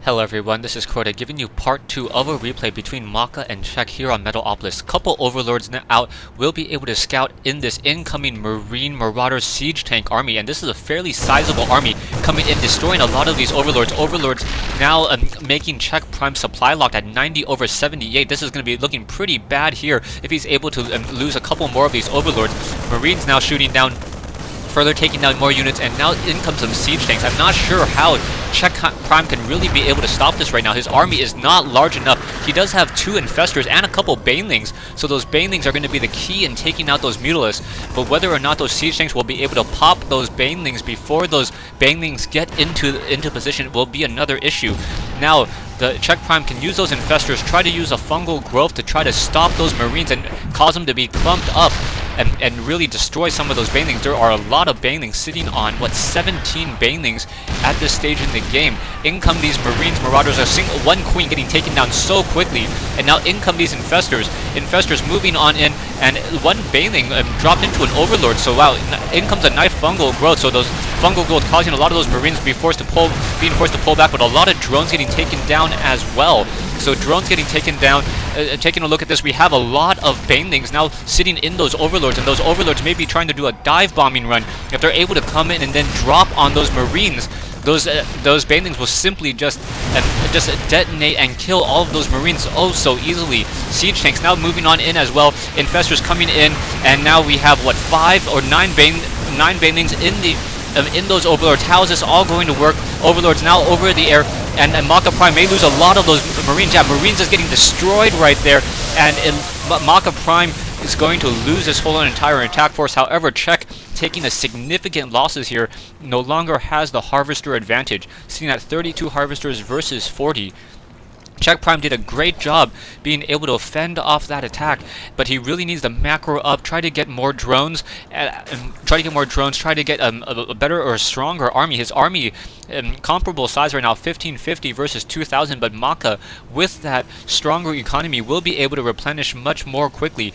Hello everyone, this is Crota giving you part 2 of a replay between Maka and Check here on Metalopolis. Couple overlords now out will be able to scout in this incoming Marine Marauder siege tank army, and this is a fairly sizable army coming in, destroying a lot of these overlords. Overlords now making CheckPrime supply locked at 90/78. This is going to be looking pretty bad here if he's able to lose a couple more of these overlords. Marines now shooting down, further taking down more units, and now in comes some siege tanks. I'm not sure how CheckPrime can really be able to stop this right now. His army is not large enough. He does have 2 infestors and a couple banelings, so those banelings are going to be the key in taking out those mutalisks. But whether or not those siege tanks will be able to pop those banelings before those banelings get into position will be another issue. Now, the CheckPrime can use those infestors, try to use a fungal growth to try to stop those marines and cause them to be clumped up and really destroy some of those banelings. There are a lot of banelings sitting on, 17 banelings at this stage in the game. In come these Marines, Marauders, one queen getting taken down so quickly, and now in come these infestors. Infestors moving on in, and one baneling dropped into an overlord, so wow, in comes a nice fungal growth, so those fungal growth causing a lot of those Marines being forced to pull back, but a lot of drones getting taken down as well. So drones getting taken down. Taking a look at this, we have a lot of banelings now sitting in those overlords, and those overlords may be trying to do a dive bombing run. If they're able to come in and then drop on those Marines, those banelings will simply just detonate and kill all of those Marines oh so easily. Siege tanks now moving on in as well. Infestors coming in, and now we have 5 or 9 banelings in those overlords. How is this all going to work? Overlords now over the air, and MakaPrime may lose a lot of those Marines. Yeah, Marines is getting destroyed right there, and MakaPrime is going to lose this whole entire attack force. However, Check, taking a significant losses here, no longer has the Harvester advantage, sitting at 32 Harvesters versus 40. CheckPrime did a great job being able to fend off that attack, but he really needs to macro up, try to get more drones, try to get a better or a stronger army. His army, comparable size right now, 1550 versus 2000, but Maka, with that stronger economy, will be able to replenish much more quickly.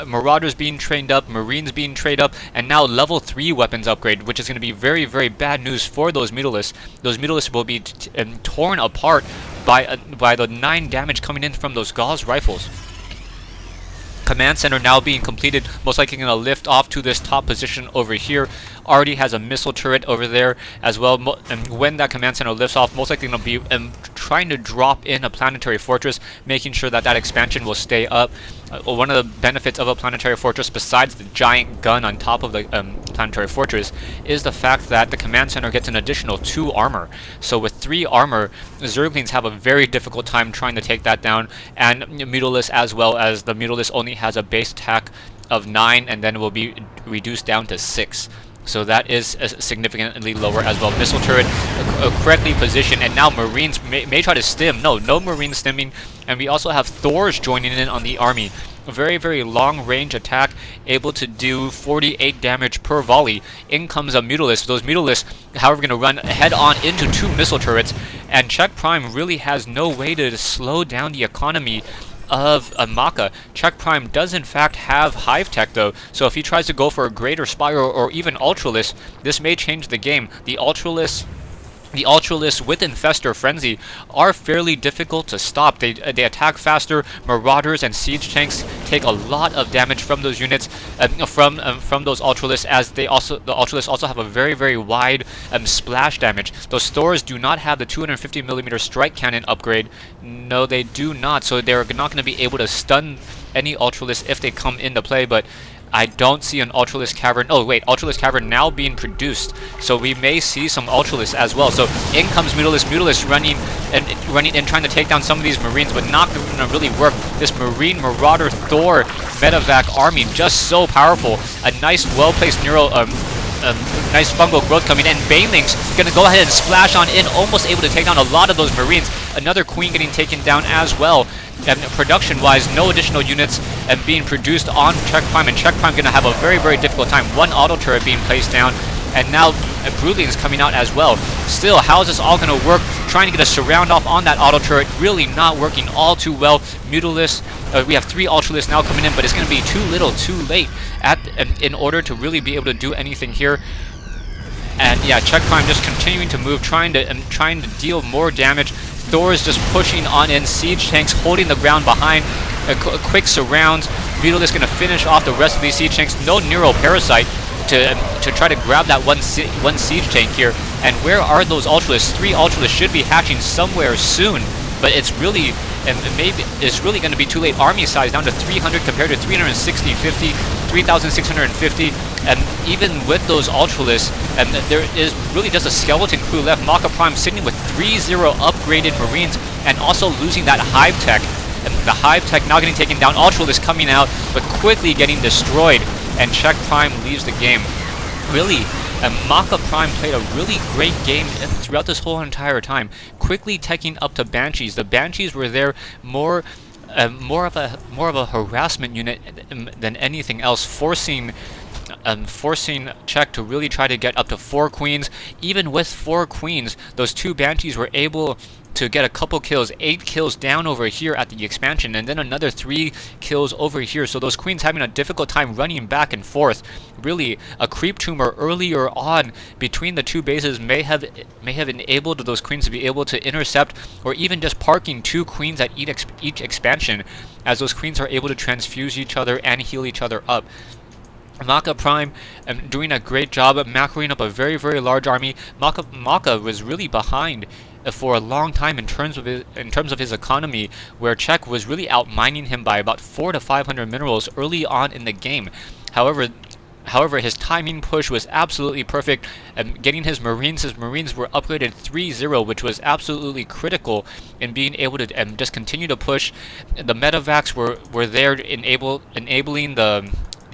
Marauders being trained up, Marines being trained up, and now level 3 weapons upgrade, which is going to be very, very bad news for those mutalisks. Those mutalisks will be torn apart by the 9 damage coming in from those Gauss rifles. Command center now being completed, most likely going to lift off to this top position over here. Already has a missile turret over there as well, and when that command center lifts off, most likely going to be trying to drop in a planetary fortress, making sure that that expansion will stay up. One of the benefits of a planetary fortress, besides the giant gun on top of the planetary fortress, is the fact that the command center gets an additional 2 armor. So with 3 armor, the Zerglings have a very difficult time trying to take that down, and Mutalisks as well, as the Mutalist only has a base attack of 9 and then will be reduced down to 6. So that is significantly lower as well. Missile turret correctly positioned, and now Marines may try to stim. No Marine stimming, and we also have Thors joining in on the army. A very, very long range attack, able to do 48 damage per volley. In comes a Mutalist. Those Mutalisks, however, going to run head on into 2 missile turrets, and CheckPrime really has no way to slow down the economy of Maka. CheckPrime does in fact have Hive Tech though, so if he tries to go for a Greater Spiral or even Ultralisk, this may change the game. The Ultralisk with Infestor Frenzy are fairly difficult to stop. They attack faster. Marauders and siege tanks take a lot of damage from those units, from those Ultralisks, as the Ultralisks also have a very, very wide splash damage. Those Thors do not have the 250mm strike cannon upgrade. No, they do not. So they're not going to be able to stun any Ultralisks if they come into play, but I don't see an Ultralisk Cavern. Oh wait, Ultralisk Cavern now being produced, so we may see some Ultralisks as well. So in comes Mutalist running in, trying to take down some of these Marines, but not going to really work. This Marine Marauder Thor medevac army, just so powerful. A nice, well-placed nice fungal growth coming in. Banelings going to go ahead and splash on in, almost able to take down a lot of those Marines. Another Queen getting taken down as well. And production-wise, no additional units being produced on CheckPrime, and CheckPrime going to have a very, very difficult time. 1 auto turret being placed down, and now Broodlings coming out as well. Still, how is this all going to work? Trying to get a surround off on that auto turret, really not working all too well. Mutalisks, we have 3 Ultralisks now coming in, but it's going to be too little, too late in order to really be able to do anything here. And yeah, CheckPrime just continuing to move, trying to deal more damage. Thor's just pushing on in. Siege tanks holding the ground behind. A quick surround. Vitalisk going to finish off the rest of these siege tanks. No Neuro Parasite to try to grab that one siege tank here. And where are those Ultralisks? 3 Ultralisks should be hatching somewhere soon, but it's really going to be too late. Army size down to 300 compared to 360, 50, 3,650, and even with those Ultralisks, and there is really just a skeleton crew left. MakaPrime sitting with 3-0 upgraded Marines, and also losing that Hive Tech. And the Hive Tech now getting taken down. Ultralisk coming out, but quickly getting destroyed, and CheckPrime leaves the game. Really, MakaPrime played a really great game throughout this whole entire time, quickly taking up to Banshees. The Banshees were there more of a harassment unit than anything else, forcing Czech to really try to get up to 4 queens. Even with 4 queens, those 2 Banshees were able to get a couple kills, 8 kills down over here at the expansion, and then another 3 kills over here. So those queens having a difficult time running back and forth. Really, a creep tumor earlier on between the 2 bases may have enabled those queens to be able to intercept, or even just parking 2 queens at each expansion, as those queens are able to transfuse each other and heal each other up. MakaPrime doing a great job of macroing up a very, very large army. Maka was really behind for a long time in terms of his economy, where Czech was really outmining him by about 400 to 500 minerals early on in the game. However, his timing push was absolutely perfect. Getting his Marines were upgraded 3-0, which was absolutely critical in being able to just continue to push. The Metavacs were there, enabling the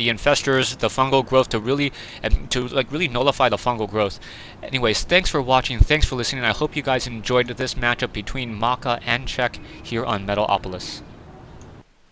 infestors, the fungal growth to really nullify the fungal growth. Anyways, thanks for watching, thanks for listening. I hope you guys enjoyed this matchup between Maka and Czech here on Metalopolis.